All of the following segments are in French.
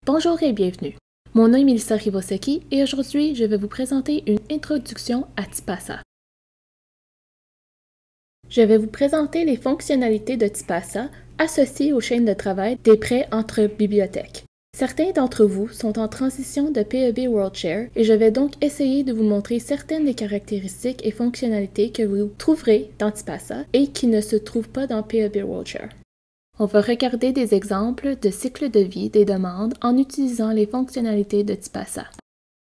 Bonjour et bienvenue. Mon nom est Melissa Rivoseki et aujourd'hui, je vais vous présenter une introduction à Tipasa. Je vais vous présenter les fonctionnalités de Tipasa associées aux chaînes de travail des prêts entre bibliothèques. Certains d'entre vous sont en transition de PEB WorldShare et je vais donc essayer de vous montrer certaines des caractéristiques et fonctionnalités que vous trouverez dans Tipasa et qui ne se trouvent pas dans PEB WorldShare. On va regarder des exemples de cycle de vie des demandes en utilisant les fonctionnalités de Tipasa.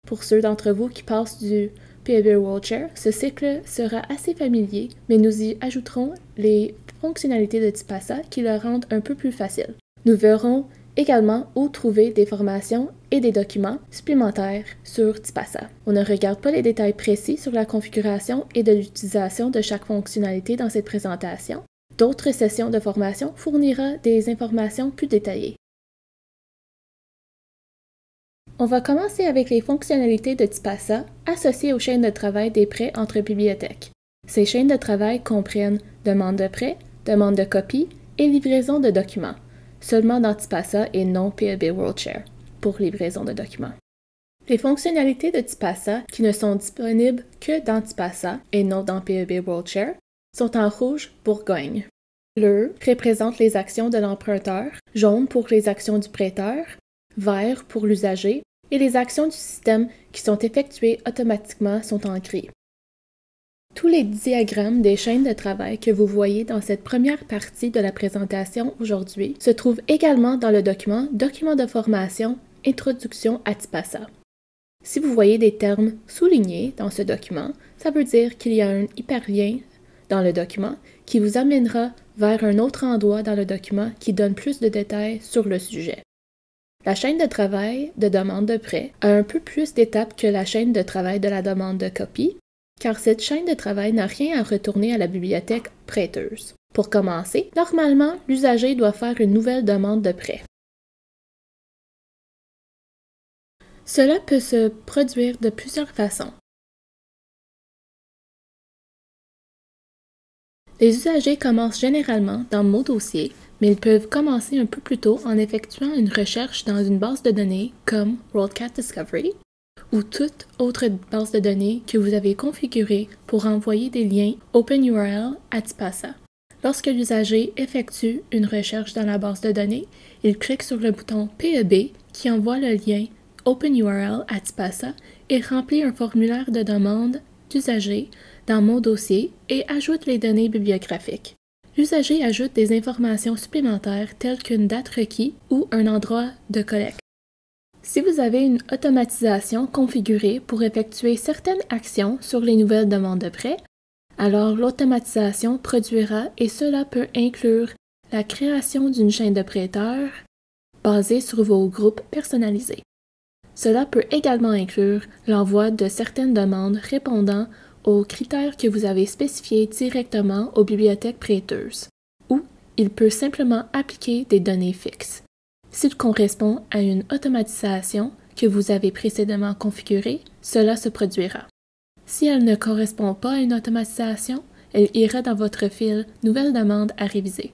Pour ceux d'entre vous qui passent du PEB WorldShare, ce cycle sera assez familier, mais nous y ajouterons les fonctionnalités de Tipasa qui le rendent un peu plus facile. Nous verrons également où trouver des formations et des documents supplémentaires sur Tipasa. On ne regarde pas les détails précis sur la configuration et de l'utilisation de chaque fonctionnalité dans cette présentation. D'autres sessions de formation fournira des informations plus détaillées. On va commencer avec les fonctionnalités de Tipasa associées aux chaînes de travail des prêts entre bibliothèques. Ces chaînes de travail comprennent demande de prêt, demande de copie et livraison de documents, seulement dans Tipasa et non PEB WorldShare pour livraison de documents. Les fonctionnalités de Tipasa qui ne sont disponibles que dans Tipasa et non dans PEB WorldShare sont en rouge Bourgogne. Bleu représente les actions de l'emprunteur, jaune pour les actions du prêteur, vert pour l'usager, et les actions du système qui sont effectuées automatiquement sont en gris. Tous les diagrammes des chaînes de travail que vous voyez dans cette première partie de la présentation aujourd'hui se trouvent également dans le document « Document de formation, Introduction à Tipasa ». Si vous voyez des termes soulignés dans ce document, ça veut dire qu'il y a un hyperlien dans le document qui vous amènera vers un autre endroit dans le document qui donne plus de détails sur le sujet. La chaîne de travail de demande de prêt a un peu plus d'étapes que la chaîne de travail de la demande de copie, car cette chaîne de travail n'a rien à retourner à la bibliothèque prêteuse. Pour commencer, normalement, l'usager doit faire une nouvelle demande de prêt. Cela peut se produire de plusieurs façons. Les usagers commencent généralement dans Mon dossier, mais ils peuvent commencer un peu plus tôt en effectuant une recherche dans une base de données comme WorldCat Discovery ou toute autre base de données que vous avez configurée pour envoyer des liens OpenURL à Tipasa. Lorsque l'usager effectue une recherche dans la base de données, il clique sur le bouton PEB qui envoie le lien OpenURL à Tipasa et remplit un formulaire de demande d'usager dans Mon dossier et ajoute les données bibliographiques. L'usager ajoute des informations supplémentaires telles qu'une date requise ou un endroit de collecte. Si vous avez une automatisation configurée pour effectuer certaines actions sur les nouvelles demandes de prêt, alors l'automatisation produira et cela peut inclure la création d'une chaîne de prêteurs basée sur vos groupes personnalisés. Cela peut également inclure l'envoi de certaines demandes répondant aux critères que vous avez spécifiés directement aux bibliothèques prêteuses, ou il peut simplement appliquer des données fixes. S'il correspond à une automatisation que vous avez précédemment configurée, cela se produira. Si elle ne correspond pas à une automatisation, elle ira dans votre fil « Nouvelle demande à réviser ».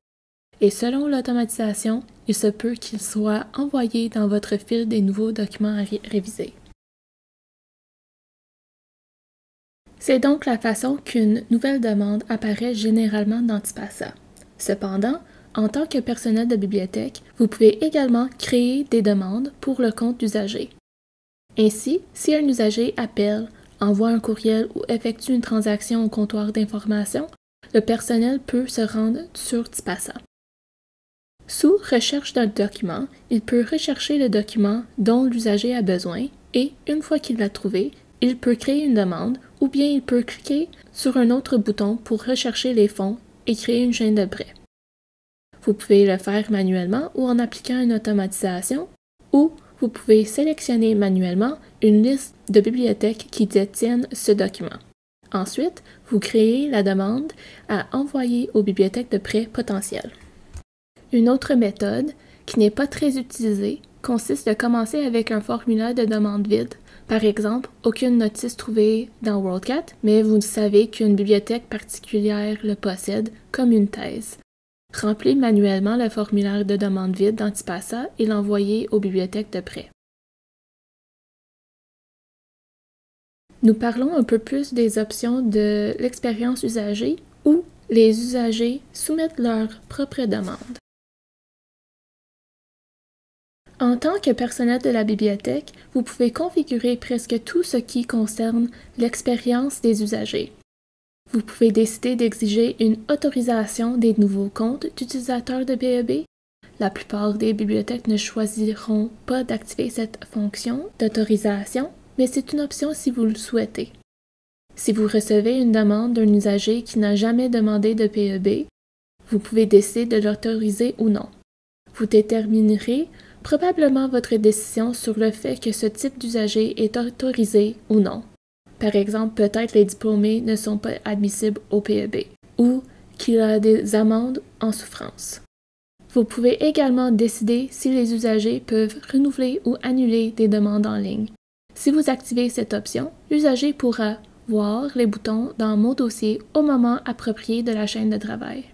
Et selon l'automatisation, il se peut qu'il soit envoyé dans votre fil des nouveaux documents à réviser. C'est donc la façon qu'une nouvelle demande apparaît généralement dans Tipasa. Cependant, en tant que personnel de bibliothèque, vous pouvez également créer des demandes pour le compte d'usager. Ainsi, si un usager appelle, envoie un courriel ou effectue une transaction au comptoir d'information, le personnel peut se rendre sur Tipasa. Sous « Recherche d'un document », il peut rechercher le document dont l'usager a besoin et, une fois qu'il l'a trouvé, il peut créer une demande ou bien il peut cliquer sur un autre bouton pour rechercher les fonds et créer une chaîne de prêt. Vous pouvez le faire manuellement ou en appliquant une automatisation, ou vous pouvez sélectionner manuellement une liste de bibliothèques qui détiennent ce document. Ensuite, vous créez la demande à envoyer aux bibliothèques de prêt potentielles. Une autre méthode, qui n'est pas très utilisée, consiste de commencer avec un formulaire de demande vide. Par exemple, aucune notice trouvée dans WorldCat, mais vous savez qu'une bibliothèque particulière le possède comme une thèse. Remplissez manuellement le formulaire de demande vide d'Antipassa et l'envoyez aux bibliothèques de prêt. Nous parlons un peu plus des options de l'expérience usagée où les usagers soumettent leur propre demande. En tant que personnel de la bibliothèque, vous pouvez configurer presque tout ce qui concerne l'expérience des usagers. Vous pouvez décider d'exiger une autorisation des nouveaux comptes d'utilisateurs de PEB. La plupart des bibliothèques ne choisiront pas d'activer cette fonction d'autorisation, mais c'est une option si vous le souhaitez. Si vous recevez une demande d'un usager qui n'a jamais demandé de PEB, vous pouvez décider de l'autoriser ou non. Vous déterminerez probablement votre décision sur le fait que ce type d'usager est autorisé ou non. Par exemple, peut-être les diplômés ne sont pas admissibles au PEB ou qu'il y a des amendes en souffrance. Vous pouvez également décider si les usagers peuvent renouveler ou annuler des demandes en ligne. Si vous activez cette option, l'usager pourra voir les boutons dans Mon dossier au moment approprié de la chaîne de travail.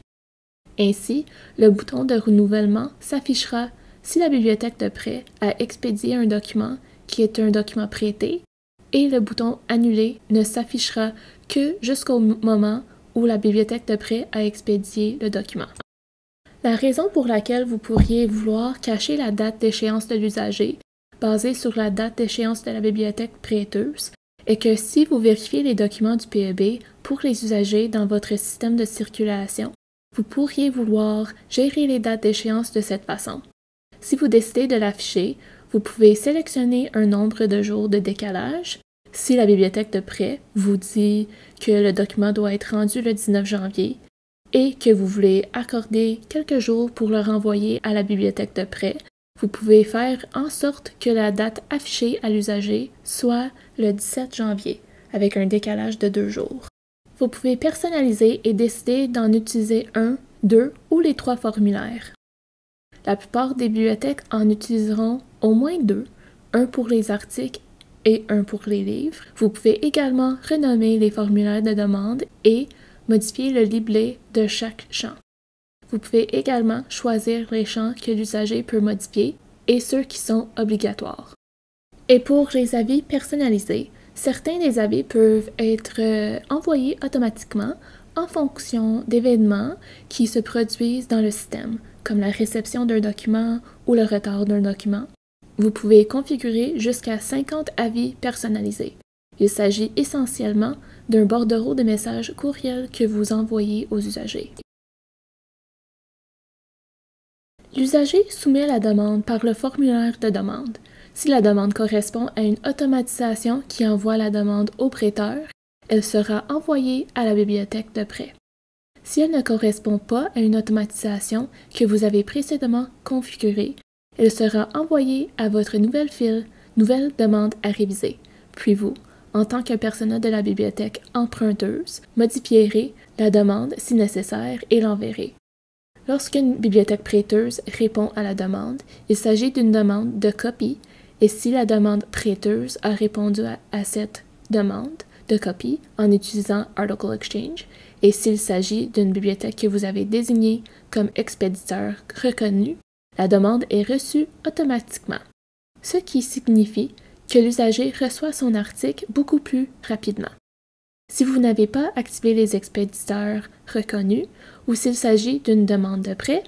Ainsi, le bouton de renouvellement s'affichera si la bibliothèque de prêt a expédié un document qui est un document prêté et le bouton Annuler ne s'affichera que jusqu'au moment où la bibliothèque de prêt a expédié le document. La raison pour laquelle vous pourriez vouloir cacher la date d'échéance de l'usager, basée sur la date d'échéance de la bibliothèque prêteuse, est que si vous vérifiez les documents du PEB pour les usagers dans votre système de circulation, vous pourriez vouloir gérer les dates d'échéance de cette façon. Si vous décidez de l'afficher, vous pouvez sélectionner un nombre de jours de décalage. Si la bibliothèque de prêt vous dit que le document doit être rendu le 19 janvier et que vous voulez accorder quelques jours pour le renvoyer à la bibliothèque de prêt, vous pouvez faire en sorte que la date affichée à l'usager soit le 17 janvier, avec un décalage de 2 jours. Vous pouvez personnaliser et décider d'en utiliser un, deux ou les 3 formulaires. La plupart des bibliothèques en utiliseront au moins 2, un pour les articles et un pour les livres. Vous pouvez également renommer les formulaires de demande et modifier le libellé de chaque champ. Vous pouvez également choisir les champs que l'usager peut modifier et ceux qui sont obligatoires. Et pour les avis personnalisés, certains des avis peuvent être envoyés automatiquement en fonction d'événements qui se produisent dans le système, comme la réception d'un document ou le retard d'un document. Vous pouvez configurer jusqu'à 50 avis personnalisés. Il s'agit essentiellement d'un bordereau de messages courriel que vous envoyez aux usagers. L'usager soumet la demande par le formulaire de demande. Si la demande correspond à une automatisation qui envoie la demande au prêteur, elle sera envoyée à la bibliothèque de prêt. Si elle ne correspond pas à une automatisation que vous avez précédemment configurée, elle sera envoyée à votre nouvelle file « Nouvelle demande à réviser ». Puis vous, en tant que personnel de la bibliothèque emprunteuse, modifierez la demande si nécessaire et l'enverrez. Lorsqu'une bibliothèque prêteuse répond à la demande, il s'agit d'une demande de copie et si la demande prêteuse a répondu à cette demande de copie en utilisant Article Exchange et s'il s'agit d'une bibliothèque que vous avez désignée comme expéditeur reconnu, la demande est reçue automatiquement, ce qui signifie que l'usager reçoit son article beaucoup plus rapidement. Si vous n'avez pas activé les expéditeurs reconnus ou s'il s'agit d'une demande de prêt,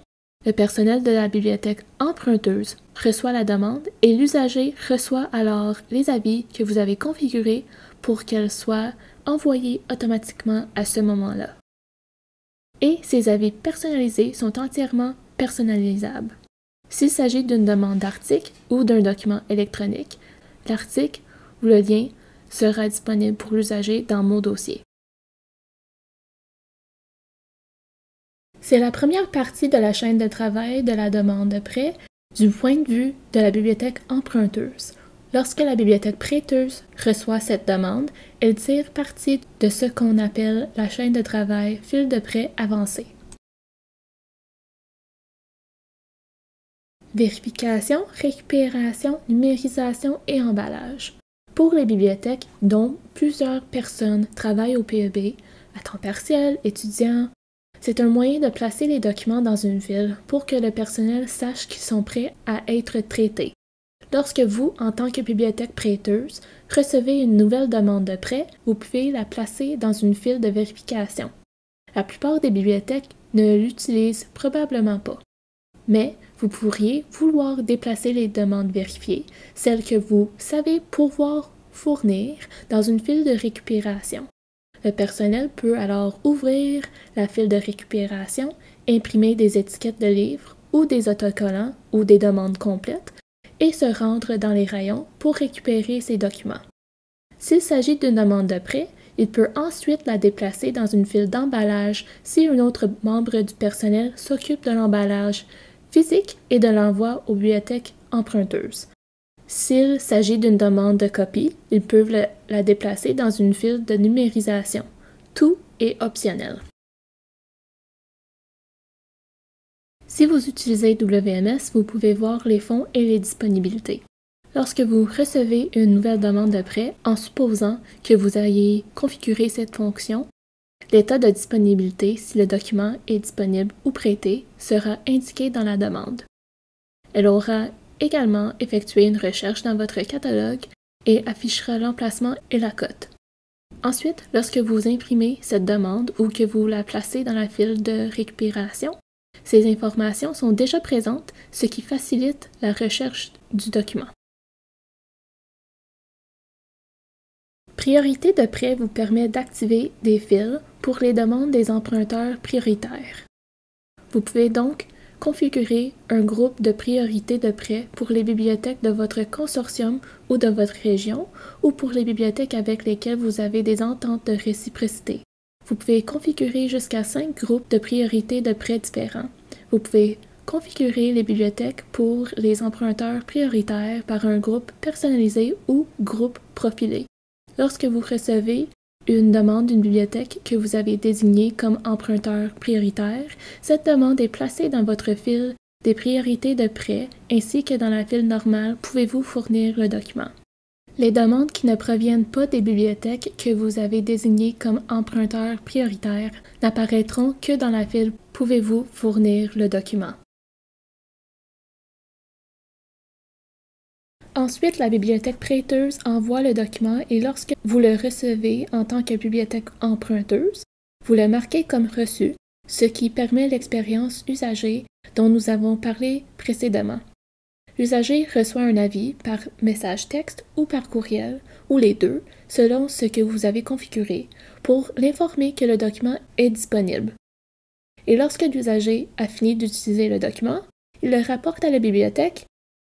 le personnel de la bibliothèque emprunteuse reçoit la demande et l'usager reçoit alors les avis que vous avez configurés pour qu'elles soient envoyées automatiquement à ce moment-là. Et ces avis personnalisés sont entièrement personnalisables. S'il s'agit d'une demande d'article ou d'un document électronique, l'article ou le lien sera disponible pour l'usager dans Mon dossier. C'est la première partie de la chaîne de travail de la demande de prêt du point de vue de la bibliothèque emprunteuse. Lorsque la bibliothèque prêteuse reçoit cette demande, elle tire parti de ce qu'on appelle la chaîne de travail file de prêt avancée. Vérification, récupération, numérisation et emballage. Pour les bibliothèques dont plusieurs personnes travaillent au PEB, à temps partiel, étudiants, C'est un moyen de placer les documents dans une file pour que le personnel sache qu'ils sont prêts à être traités. Lorsque vous, en tant que bibliothèque prêteuse, recevez une nouvelle demande de prêt, vous pouvez la placer dans une file de vérification. La plupart des bibliothèques ne l'utilisent probablement pas. Mais vous pourriez vouloir déplacer les demandes vérifiées, celles que vous savez pouvoir fournir, dans une file de récupération. Le personnel peut alors ouvrir la file de récupération, imprimer des étiquettes de livres ou des autocollants ou des demandes complètes et se rendre dans les rayons pour récupérer ces documents. S'il s'agit d'une demande de prêt, il peut ensuite la déplacer dans une file d'emballage si un autre membre du personnel s'occupe de l'emballage physique et de l'envoi aux bibliothèques emprunteuses. S'il s'agit d'une demande de copie, ils peuvent la déplacer dans une file de numérisation. Tout est optionnel. Si vous utilisez WMS, vous pouvez voir les fonds et les disponibilités. Lorsque vous recevez une nouvelle demande de prêt, en supposant que vous ayez configuré cette fonction, l'état de disponibilité, si le document est disponible ou prêté, sera indiqué dans la demande. Elle aura également effectué une recherche dans votre catalogue et affichera l'emplacement et la cote. Ensuite, lorsque vous imprimez cette demande ou que vous la placez dans la file de récupération, ces informations sont déjà présentes, ce qui facilite la recherche du document. Priorité de prêt vous permet d'activer des files pour les demandes des emprunteurs prioritaires. Vous pouvez donc configurer un groupe de priorité de prêt pour les bibliothèques de votre consortium ou de votre région ou pour les bibliothèques avec lesquelles vous avez des ententes de réciprocité. Vous pouvez configurer jusqu'à 5 groupes de priorité de prêt différents. Vous pouvez configurer les bibliothèques pour les emprunteurs prioritaires par un groupe personnalisé ou groupe profilé. Lorsque vous recevez une demande d'une bibliothèque que vous avez désignée comme emprunteur prioritaire, cette demande est placée dans votre file des priorités de prêt ainsi que dans la file normale pouvez-vous fournir le document. Les demandes qui ne proviennent pas des bibliothèques que vous avez désignées comme emprunteurs prioritaires n'apparaîtront que dans la file pouvez-vous fournir le document. Ensuite, la bibliothèque prêteuse envoie le document et lorsque vous le recevez en tant que bibliothèque emprunteuse, vous le marquez comme reçu, ce qui permet l'expérience usager dont nous avons parlé précédemment. L'usager reçoit un avis par message texte ou par courriel, ou les deux, selon ce que vous avez configuré, pour l'informer que le document est disponible. Et lorsque l'usager a fini d'utiliser le document, il le rapporte à la bibliothèque.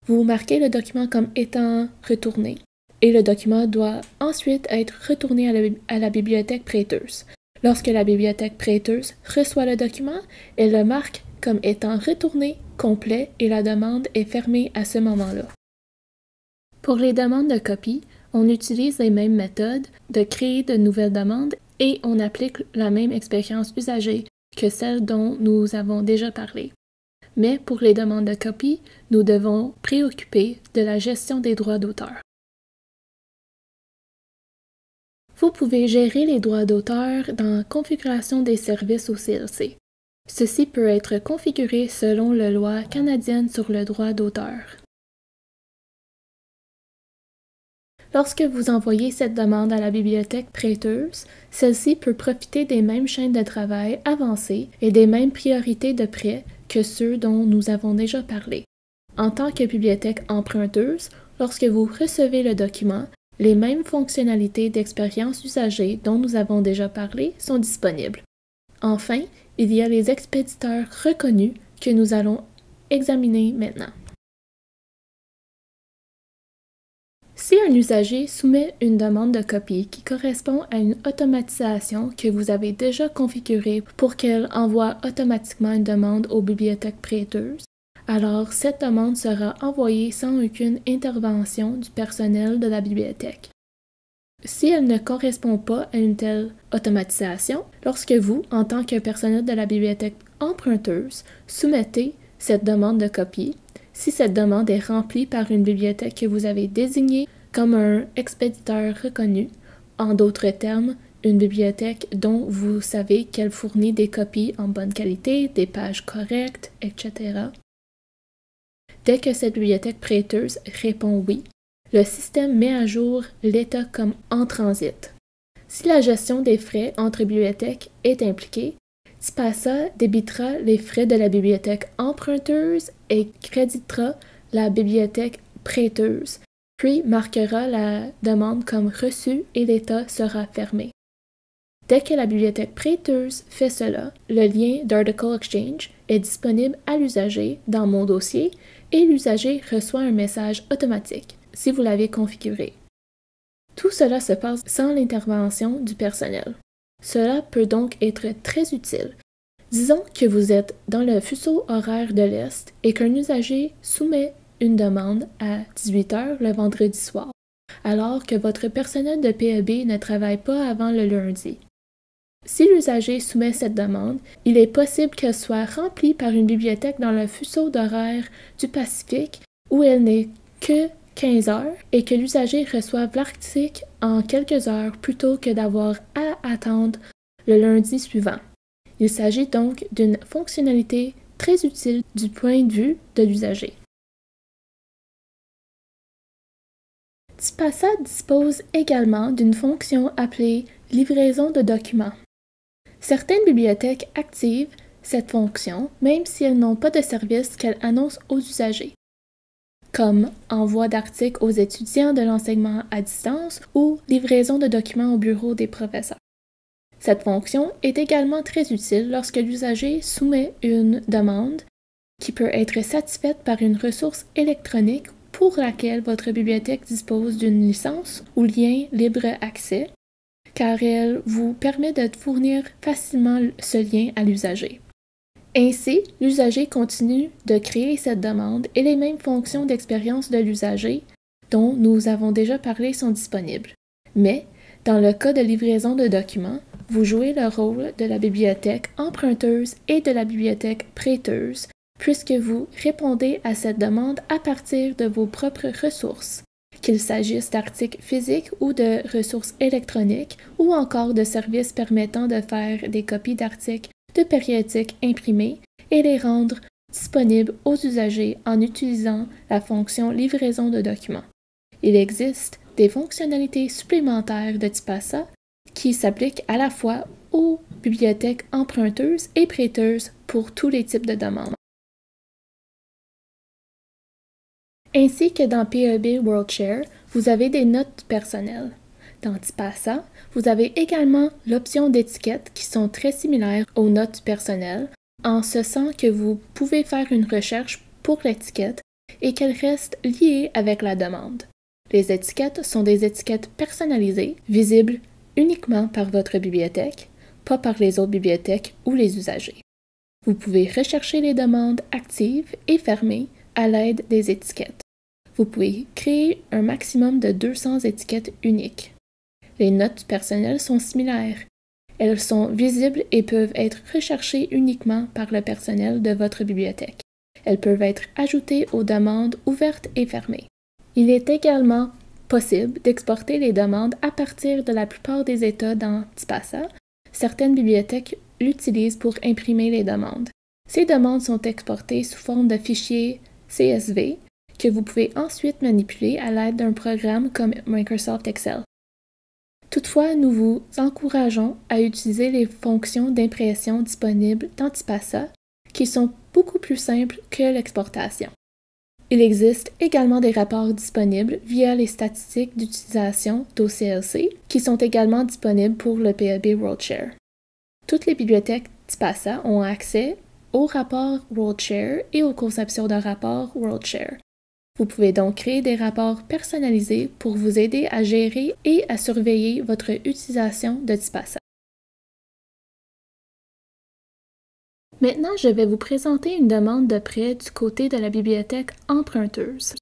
Vous marquez le document comme étant retourné, et le document doit ensuite être retourné à la bibliothèque prêteuse. Lorsque la bibliothèque prêteuse reçoit le document, elle le marque comme étant retourné, complet, et la demande est fermée à ce moment-là. Pour les demandes de copie, on utilise les mêmes méthodes de créer de nouvelles demandes et on applique la même expérience usagée que celle dont nous avons déjà parlé. Mais pour les demandes de copie, nous devons préoccuper de la gestion des droits d'auteur. Vous pouvez gérer les droits d'auteur dans Configuration des services au CLC. Ceci peut être configuré selon la loi canadienne sur le droit d'auteur. Lorsque vous envoyez cette demande à la bibliothèque prêteuse, celle-ci peut profiter des mêmes chaînes de travail avancées et des mêmes priorités de prêt que ceux dont nous avons déjà parlé. En tant que bibliothèque emprunteuse, lorsque vous recevez le document, les mêmes fonctionnalités d'expérience usagée dont nous avons déjà parlé sont disponibles. Enfin, il y a les expéditeurs reconnus que nous allons examiner maintenant. Si un usager soumet une demande de copie qui correspond à une automatisation que vous avez déjà configurée pour qu'elle envoie automatiquement une demande aux bibliothèques prêteuses, alors cette demande sera envoyée sans aucune intervention du personnel de la bibliothèque. Si elle ne correspond pas à une telle automatisation, lorsque vous, en tant que personnel de la bibliothèque emprunteuse, soumettez cette demande de copie, si cette demande est remplie par une bibliothèque que vous avez désignée comme un expéditeur reconnu, en d'autres termes, une bibliothèque dont vous savez qu'elle fournit des copies en bonne qualité, des pages correctes, etc. Dès que cette bibliothèque prêteuse répond oui, le système met à jour l'état comme en transit. Si la gestion des frais entre bibliothèques est impliquée, TIPASA débitera les frais de la bibliothèque emprunteuse et créditera la bibliothèque prêteuse, puis marquera la demande comme reçue et l'état sera fermé. Dès que la bibliothèque prêteuse fait cela, le lien d'Article Exchange est disponible à l'usager dans Mon dossier et l'usager reçoit un message automatique si vous l'avez configuré. Tout cela se passe sans l'intervention du personnel. Cela peut donc être très utile. Disons que vous êtes dans le fuseau horaire de l'Est et qu'un usager soumet une demande à 18h le vendredi soir, alors que votre personnel de PEB ne travaille pas avant le lundi. Si l'usager soumet cette demande, il est possible qu'elle soit remplie par une bibliothèque dans le fuseau d'horaire du Pacifique où elle n'est que 15 heures et que l'usager reçoive l'article en quelques heures plutôt que d'avoir à attendre le lundi suivant. Il s'agit donc d'une fonctionnalité très utile du point de vue de l'usager. TIPASA dispose également d'une fonction appelée livraison de documents. Certaines bibliothèques activent cette fonction même si elles n'ont pas de service qu'elles annoncent aux usagers, comme envoi d'articles aux étudiants de l'enseignement à distance ou livraison de documents au bureau des professeurs. Cette fonction est également très utile lorsque l'usager soumet une demande qui peut être satisfaite par une ressource électronique pour laquelle votre bibliothèque dispose d'une licence ou lien libre accès, car elle vous permet de fournir facilement ce lien à l'usager. Ainsi, l'usager continue de créer cette demande et les mêmes fonctions d'expérience de l'usager dont nous avons déjà parlé sont disponibles. Mais, dans le cas de livraison de documents, vous jouez le rôle de la bibliothèque emprunteuse et de la bibliothèque prêteuse, puisque vous répondez à cette demande à partir de vos propres ressources, qu'il s'agisse d'articles physiques ou de ressources électroniques, ou encore de services permettant de faire des copies d'articles de périodiques imprimés et les rendre disponibles aux usagers en utilisant la fonction livraison de documents. Il existe des fonctionnalités supplémentaires de TIPASA qui s'appliquent à la fois aux bibliothèques emprunteuses et prêteuses pour tous les types de demandes. Ainsi que dans PEB WorldShare, vous avez des notes personnelles. Dans TIPASA, vous avez également l'option d'étiquettes qui sont très similaires aux notes personnelles, en ce sens que vous pouvez faire une recherche pour l'étiquette et qu'elle reste liée avec la demande. Les étiquettes sont des étiquettes personnalisées, visibles uniquement par votre bibliothèque, pas par les autres bibliothèques ou les usagers. Vous pouvez rechercher les demandes actives et fermées à l'aide des étiquettes. Vous pouvez créer un maximum de 200 étiquettes uniques. Les notes personnelles sont similaires. Elles sont visibles et peuvent être recherchées uniquement par le personnel de votre bibliothèque. Elles peuvent être ajoutées aux demandes ouvertes et fermées. Il est également possible d'exporter les demandes à partir de la plupart des états dans TIPASA. Certaines bibliothèques l'utilisent pour imprimer les demandes. Ces demandes sont exportées sous forme de fichiers CSV que vous pouvez ensuite manipuler à l'aide d'un programme comme Microsoft Excel. Toutefois, nous vous encourageons à utiliser les fonctions d'impression disponibles dans TIPASA qui sont beaucoup plus simples que l'exportation. Il existe également des rapports disponibles via les statistiques d'utilisation d'OCLC qui sont également disponibles pour le PEB WorldShare. Toutes les bibliothèques TIPASA ont accès aux rapports WorldShare et aux conceptions de rapports WorldShare. Vous pouvez donc créer des rapports personnalisés pour vous aider à gérer et à surveiller votre utilisation de TIPASA. Maintenant, je vais vous présenter une demande de prêt du côté de la bibliothèque emprunteuse.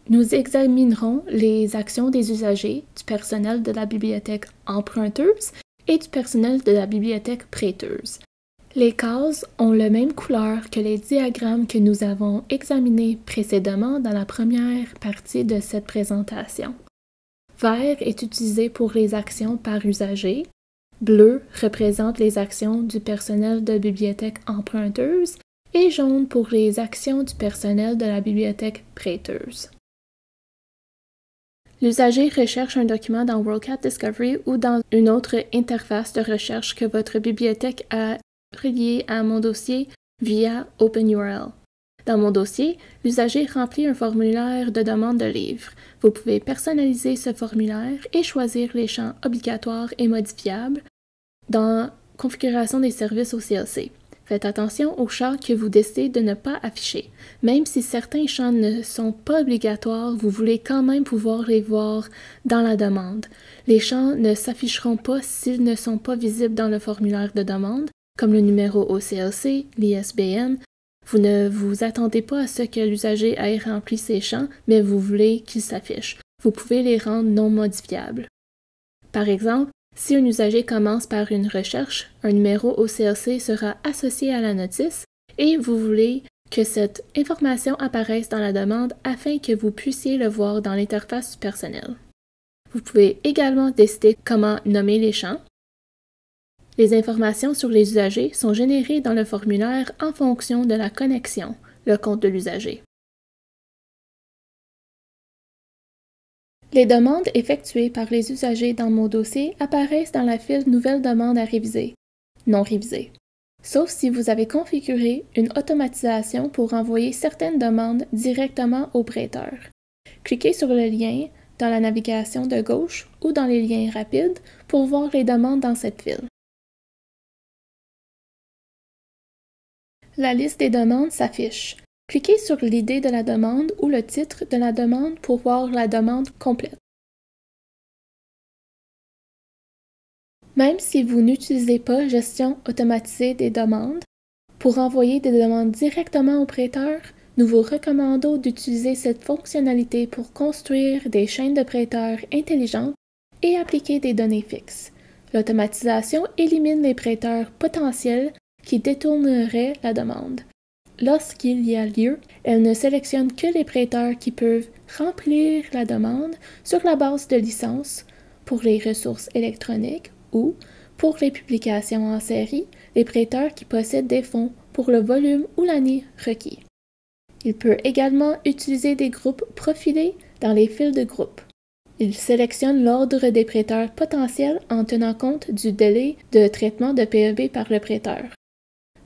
Nous examinerons les actions des usagers, du personnel de la bibliothèque emprunteuse et du personnel de la bibliothèque prêteuse. Les cases ont la même couleur que les diagrammes que nous avons examinés précédemment dans la première partie de cette présentation. Vert est utilisé pour les actions par usager. Bleu représente les actions du personnel de bibliothèque emprunteuse et jaune pour les actions du personnel de la bibliothèque prêteuse. L'usager recherche un document dans WorldCat Discovery ou dans une autre interface de recherche que votre bibliothèque a reliée à Mon Dossier via OpenURL. Dans Mon Dossier, l'usager remplit un formulaire de demande de livre. Vous pouvez personnaliser ce formulaire et choisir les champs obligatoires et modifiables dans Configuration des services au CLC. Faites attention aux champs que vous décidez de ne pas afficher. Même si certains champs ne sont pas obligatoires, vous voulez quand même pouvoir les voir dans la demande. Les champs ne s'afficheront pas s'ils ne sont pas visibles dans le formulaire de demande, comme le numéro au CLC, l'ISBN. Vous ne vous attendez pas à ce que l'usager ait rempli ces champs, mais vous voulez qu'ils s'affichent. Vous pouvez les rendre non modifiables. Par exemple, si un usager commence par une recherche, un numéro au CLC sera associé à la notice et vous voulez que cette information apparaisse dans la demande afin que vous puissiez le voir dans l'interface du personnel. Vous pouvez également décider comment nommer les champs. Les informations sur les usagers sont générées dans le formulaire en fonction de la connexion, le compte de l'usager. Les demandes effectuées par les usagers dans Mon Dossier apparaissent dans la file Nouvelles demandes à réviser, non révisées, sauf si vous avez configuré une automatisation pour envoyer certaines demandes directement au prêteur. Cliquez sur le lien dans la navigation de gauche ou dans les liens rapides pour voir les demandes dans cette file. La liste des demandes s'affiche. Cliquez sur l'idée de la demande ou le titre de la demande pour voir la demande complète. Même si vous n'utilisez pas Gestion automatisée des demandes, pour envoyer des demandes directement au prêteur, nous vous recommandons d'utiliser cette fonctionnalité pour construire des chaînes de prêteurs intelligentes et appliquer des données fixes. L'automatisation élimine les prêteurs potentiels qui détourneraient la demande. Lorsqu'il y a lieu, elle ne sélectionne que les prêteurs qui peuvent remplir la demande sur la base de licences pour les ressources électroniques ou, pour les publications en série, les prêteurs qui possèdent des fonds pour le volume ou l'année requis. Il peut également utiliser des groupes profilés dans les fils de groupe. Il sélectionne l'ordre des prêteurs potentiels en tenant compte du délai de traitement de PEB par le prêteur.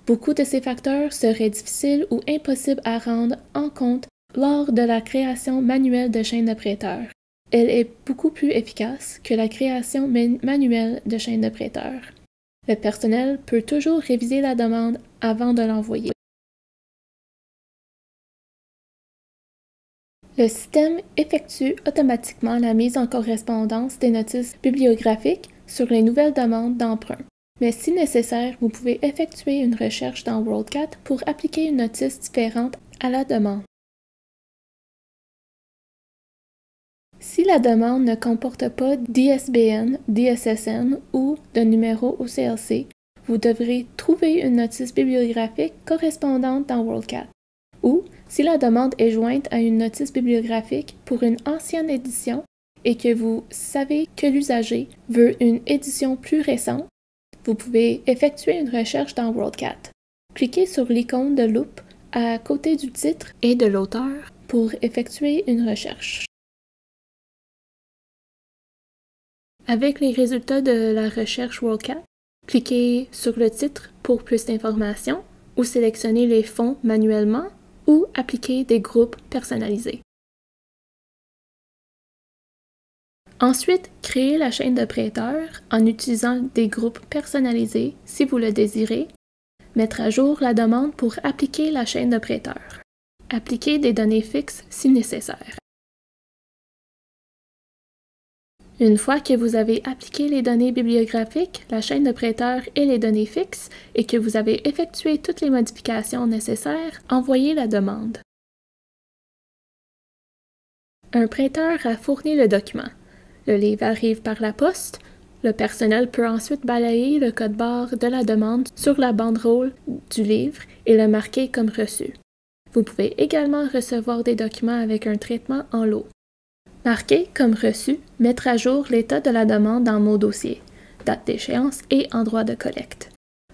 Beaucoup de ces facteurs seraient difficiles ou impossibles à rendre en compte lors de la création manuelle de chaînes de prêteurs. Elle est beaucoup plus efficace que la création manuelle de chaînes de prêteurs. Le personnel peut toujours réviser la demande avant de l'envoyer. Le système effectue automatiquement la mise en correspondance des notices bibliographiques sur les nouvelles demandes d'emprunt. Mais si nécessaire, vous pouvez effectuer une recherche dans WorldCat pour appliquer une notice différente à la demande. Si la demande ne comporte pas d'ISBN, d'ISSN ou de numéro au CLC, vous devrez trouver une notice bibliographique correspondante dans WorldCat. Ou, si la demande est jointe à une notice bibliographique pour une ancienne édition et que vous savez que l'usager veut une édition plus récente, vous pouvez effectuer une recherche dans WorldCat. Cliquez sur l'icône de loupe à côté du titre et de l'auteur pour effectuer une recherche. Avec les résultats de la recherche WorldCat, cliquez sur le titre pour plus d'informations ou sélectionnez les fonds manuellement ou appliquer des groupes personnalisés. Ensuite, créez la chaîne de prêteurs en utilisant des groupes personnalisés si vous le désirez. Mettre à jour la demande pour appliquer la chaîne de prêteurs. Appliquer des données fixes si nécessaire. Une fois que vous avez appliqué les données bibliographiques, la chaîne de prêteurs et les données fixes, et que vous avez effectué toutes les modifications nécessaires, envoyez la demande. Un prêteur a fourni le document. Le livre arrive par la poste. Le personnel peut ensuite balayer le code-barre de la demande sur la banderole du livre et le marquer comme reçu. Vous pouvez également recevoir des documents avec un traitement en lot. Marquer comme reçu, mettre à jour l'état de la demande dans Mon dossier, date d'échéance et endroit de collecte.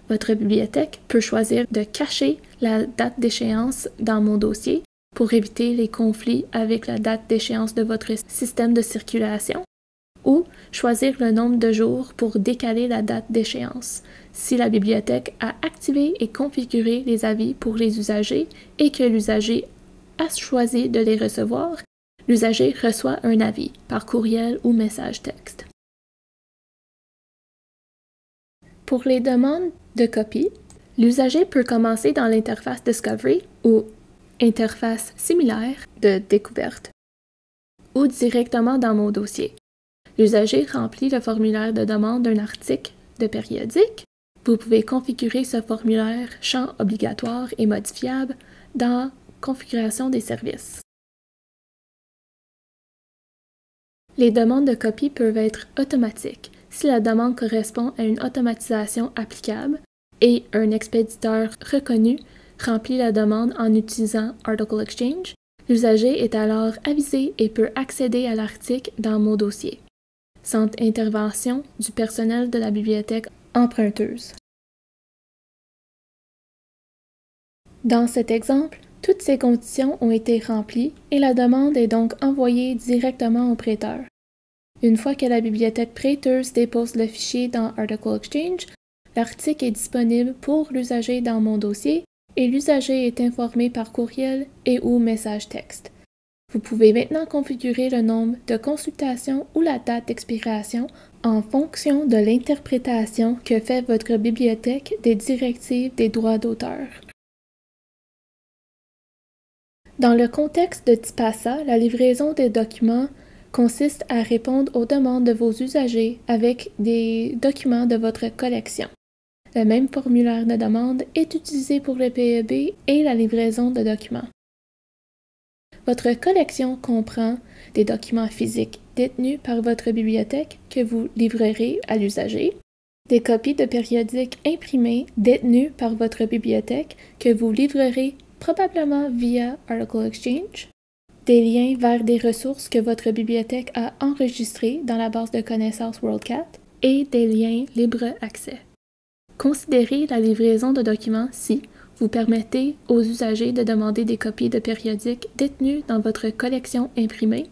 Votre bibliothèque peut choisir de cacher la date d'échéance dans Mon dossier pour éviter les conflits avec la date d'échéance de votre système de circulation, ou choisir le nombre de jours pour décaler la date d'échéance, si la bibliothèque a activé et configuré les avis pour les usagers et que l'usager a choisi de les recevoir, l'usager reçoit un avis par courriel ou message texte. Pour les demandes de copie, l'usager peut commencer dans l'interface Discovery ou interface similaire de découverte ou directement dans Mon dossier. L'usager remplit le formulaire de demande d'un article de périodique. Vous pouvez configurer ce formulaire champ obligatoire et modifiable dans Configuration des services. Les demandes de copie peuvent être automatiques si la demande correspond à une automatisation applicable et un expéditeur reconnu remplit la demande en utilisant Article Exchange. L'usager est alors avisé et peut accéder à l'article dans Mon dossier, sans intervention du personnel de la bibliothèque emprunteuse. Dans cet exemple, toutes ces conditions ont été remplies et la demande est donc envoyée directement au prêteur. Une fois que la bibliothèque prêteuse dépose le fichier dans Article Exchange, l'article est disponible pour l'usager dans Mon dossier et l'usager est informé par courriel et ou message texte. Vous pouvez maintenant configurer le nombre de consultations ou la date d'expiration en fonction de l'interprétation que fait votre bibliothèque des directives des droits d'auteur. Dans le contexte de Tipasa, la livraison des documents consiste à répondre aux demandes de vos usagers avec des documents de votre collection. Le même formulaire de demande est utilisé pour le PEB et la livraison de documents. Votre collection comprend des documents physiques détenus par votre bibliothèque que vous livrerez à l'usager, des copies de périodiques imprimées détenues par votre bibliothèque que vous livrerez probablement via Article Exchange, des liens vers des ressources que votre bibliothèque a enregistrées dans la base de connaissances WorldCat et des liens libre accès. Considérez la livraison de documents si vous permettez aux usagers de demander des copies de périodiques détenues dans votre collection imprimée.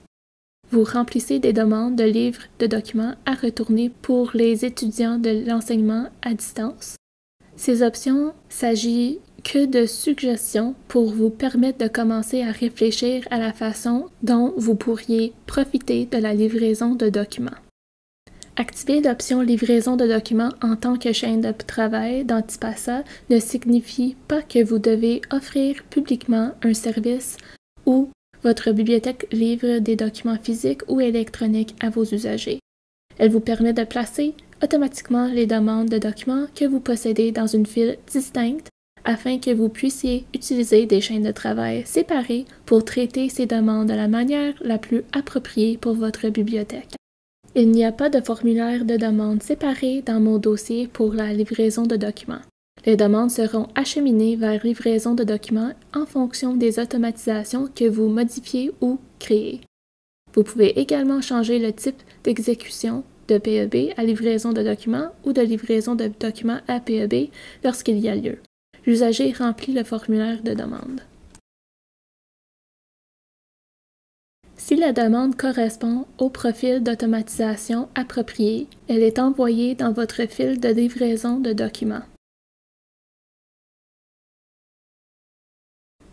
Vous remplissez des demandes de livres de documents à retourner pour les étudiants de l'enseignement à distance. Ces options s'agit que de suggestions pour vous permettre de commencer à réfléchir à la façon dont vous pourriez profiter de la livraison de documents. Activer l'option livraison de documents en tant que chaîne de travail dans Tipasa ne signifie pas que vous devez offrir publiquement un service où votre bibliothèque livre des documents physiques ou électroniques à vos usagers. Elle vous permet de placer automatiquement les demandes de documents que vous possédez dans une file distincte afin que vous puissiez utiliser des chaînes de travail séparées pour traiter ces demandes de la manière la plus appropriée pour votre bibliothèque. Il n'y a pas de formulaire de demande séparé dans Mon dossier pour la livraison de documents. Les demandes seront acheminées vers livraison de documents en fonction des automatisations que vous modifiez ou créez. Vous pouvez également changer le type d'exécution de PEB à livraison de documents ou de livraison de documents à PEB lorsqu'il y a lieu. L'usager remplit le formulaire de demande. Si la demande correspond au profil d'automatisation approprié, elle est envoyée dans votre fil de livraison de documents.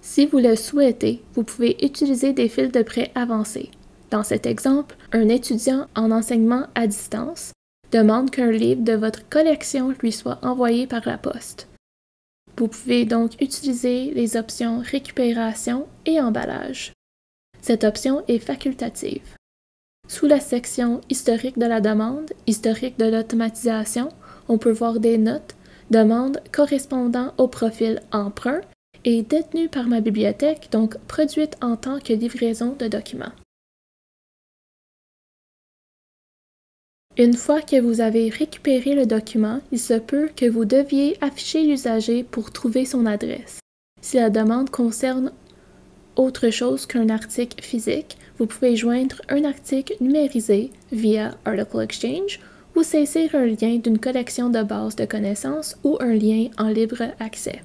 Si vous le souhaitez, vous pouvez utiliser des fils de prêt avancés. Dans cet exemple, un étudiant en enseignement à distance demande qu'un livre de votre collection lui soit envoyé par la poste. Vous pouvez donc utiliser les options récupération et emballage. Cette option est facultative. Sous la section historique de la demande, historique de l'automatisation, on peut voir des notes, demandes correspondant au profil emprunt et détenues par ma bibliothèque, donc produites en tant que livraison de documents. Une fois que vous avez récupéré le document, il se peut que vous deviez afficher l'usager pour trouver son adresse. Si la demande concerne autre chose qu'un article physique, vous pouvez joindre un article numérisé via Article Exchange ou saisir un lien d'une collection de bases de connaissances ou un lien en libre accès.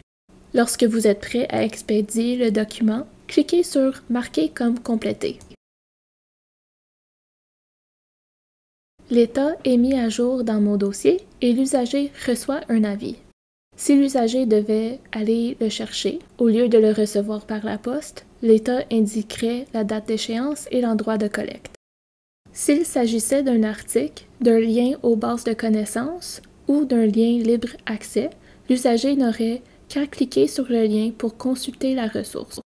Lorsque vous êtes prêt à expédier le document, cliquez sur « Marquer comme complété ». L'état est mis à jour dans mon dossier et l'usager reçoit un avis. Si l'usager devait aller le chercher, au lieu de le recevoir par la poste, l'état indiquerait la date d'échéance et l'endroit de collecte. S'il s'agissait d'un article, d'un lien aux bases de connaissances ou d'un lien libre accès, l'usager n'aurait qu'à cliquer sur le lien pour consulter la ressource.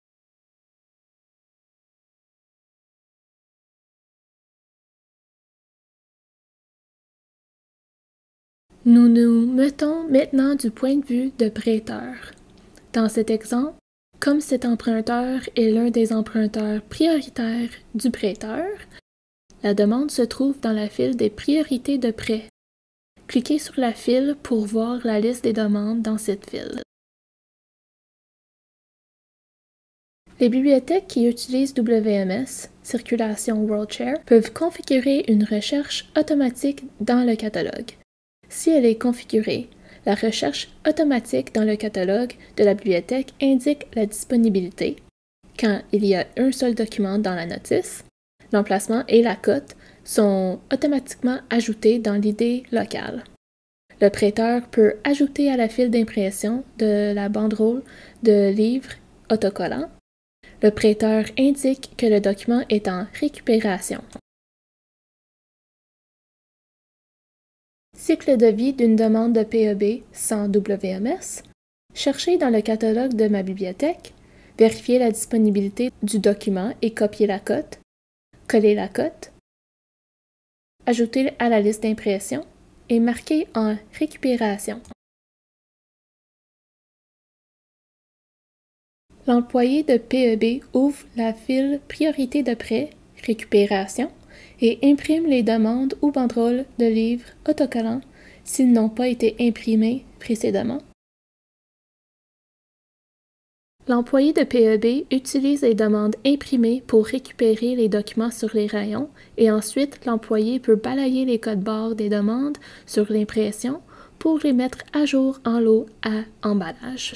Nous nous mettons maintenant du point de vue de prêteur. Dans cet exemple, comme cet emprunteur est l'un des emprunteurs prioritaires du prêteur, la demande se trouve dans la file des priorités de prêt. Cliquez sur la file pour voir la liste des demandes dans cette file. Les bibliothèques qui utilisent WMS, Circulation WorldShare, peuvent configurer une recherche automatique dans le catalogue. Si elle est configurée, la recherche automatique dans le catalogue de la bibliothèque indique la disponibilité, quand il y a un seul document dans la notice. L'emplacement et la cote sont automatiquement ajoutés dans l'idée locale. Le prêteur peut ajouter à la file d'impression de la banderole de livres autocollants. Le prêteur indique que le document est en récupération. Cycle de vie d'une demande de PEB sans WMS. Chercher dans le catalogue de ma bibliothèque, vérifier la disponibilité du document et copier la cote, coller la cote, ajouter à la liste d'impression et marquer en récupération. L'employé de PEB ouvre la file Priorité de prêt, récupération et imprime les demandes ou banderoles de livres autocollants s'ils n'ont pas été imprimés précédemment. L'employé de PEB utilise les demandes imprimées pour récupérer les documents sur les rayons et ensuite l'employé peut balayer les codes-barres des demandes sur l'impression pour les mettre à jour en lot à emballage.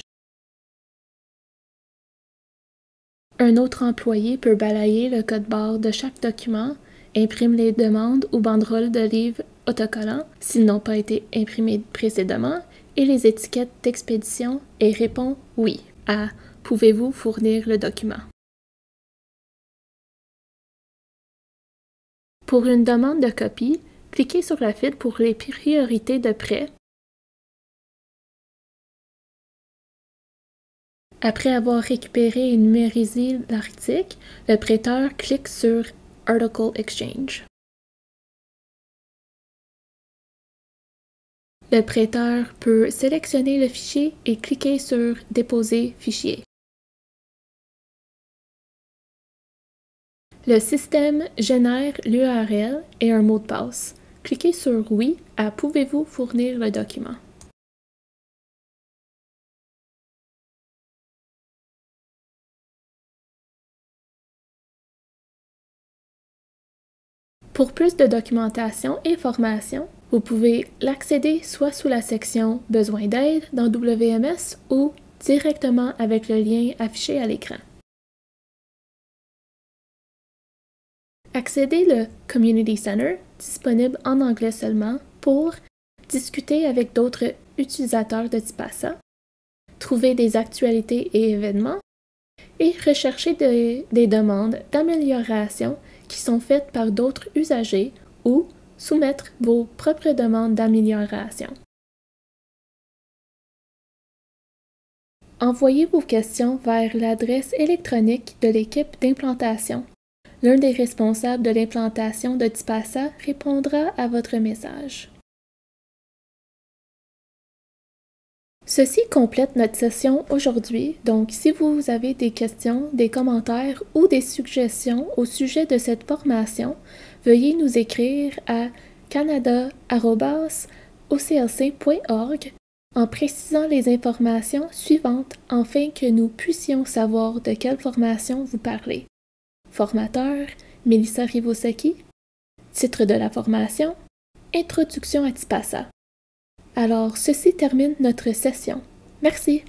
Un autre employé peut balayer le code-barre de chaque document, imprime les demandes ou banderoles de livres autocollants s'ils n'ont pas été imprimés précédemment et les étiquettes d'expédition et répond « Oui » à « Pouvez-vous fournir le document ?» Pour une demande de copie, cliquez sur la file pour les priorités de prêt. Après avoir récupéré et numérisé l'article, le prêteur clique sur Article Exchange. Le prêteur peut sélectionner le fichier et cliquer sur Déposer fichier. Le système génère l'URL et un mot de passe. Cliquez sur Oui à Pouvez-vous fournir le document? Pour plus de documentation et formation, vous pouvez l'accéder soit sous la section Besoin d'aide dans WMS ou directement avec le lien affiché à l'écran. Accédez le Community Center, disponible en anglais seulement, pour discuter avec d'autres utilisateurs de Tipasa, trouver des actualités et événements, et rechercher des demandes d'amélioration qui sont faites par d'autres usagers ou soumettre vos propres demandes d'amélioration. Envoyez vos questions vers l'adresse électronique de l'équipe d'implantation. L'un des responsables de l'implantation de Tipasa répondra à votre message. Ceci complète notre session aujourd'hui, donc si vous avez des questions, des commentaires ou des suggestions au sujet de cette formation, veuillez nous écrire à canada@oclc.org en précisant les informations suivantes afin que nous puissions savoir de quelle formation vous parlez. Formateur, Melissa Rivosaki. Titre de la formation, Introduction à Tipasa. Alors, ceci termine notre session. Merci.